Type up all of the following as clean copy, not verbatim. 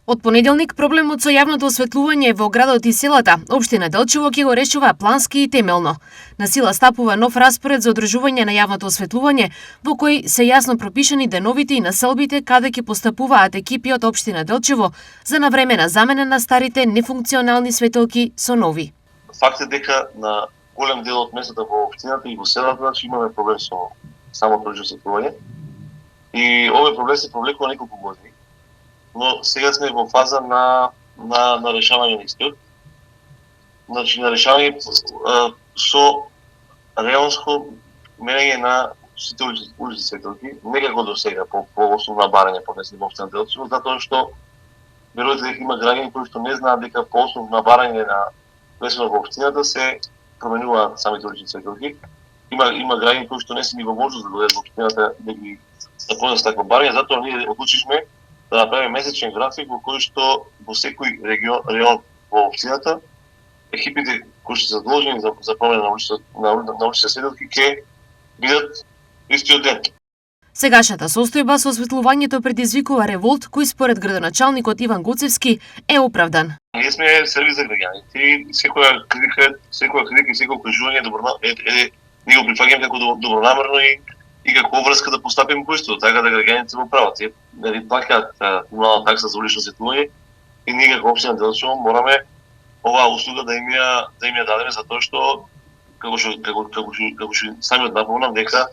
Од понеделник проблемот со јавното осветлување во градот и селата, општина Делчево ќе го решува плански и темелно. На сила стапува нов распоред за одржување на јавното осветлување, во кој се јасно пропишани деновите и населбите каде ќе постапуваат екипи од општина Делчево за навремена замена на старите нефункционални светелки со нови. Факт е дека на голем дел од местата во општината и во селата имаме проблем со самото осветлување. И овој проблем се провлекува неколку години. Но сега сме во фаза на решавање на истиот. Значи, на решавање со реонско менење на сите улични светелки, не како до сега, по основно барање поднесени во општина Делчево, затоа што веројатно дека има граѓани кои што не знаат дека по основно барање на лесено во општината се променуваат самите улични светелки. Има граѓани кои што не се ни во можност да дојдат во општината да ги поднесат такво барање, затоа ние одлучивме да направиме месечен график во кој што во секој регион во општината екипите кои што се задолжени за промена на уличните светелки ќе бидат истиот ден. Сегашната состојба со осветлувањето предизвикува револт кој според градоначалникот Иван Гоцевски е оправдан. Ние сме сервис за граѓаните и секоја критика и секој кажување ние го прифаќаме како добронамерно и како врска да постапиме по истото, така да граѓаните во право. Тие плаќаат комунална такса за улично осветлување и ние како општина Делчево мораме оваа услуга да им ја дадеме затоа што како што самиот напомнав дека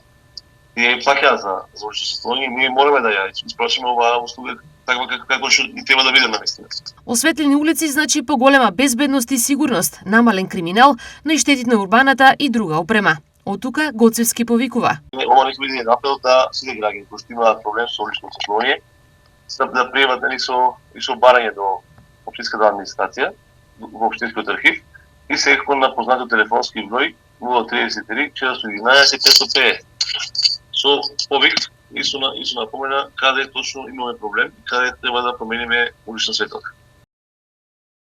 тие плаќаат за улично осветлување и ние мораме да ја испрачиме оваа услуга таква како што и треба да биде навистина. Осветлени улици значи поголема безбедност и сигурност, намален криминал, но и штетите на урбаната и друга опрема. Од тука Гоцевски повикува. Ова нека биде апел да сите граѓани кои што имаат проблем со улично осветлување да пријават со барање до општинската администрација, во општинскиот архив и секако на познатиот телефонски број 033 411 550 со повик и со напомена каде точно имаме проблем и каде треба да промениме улична светелка.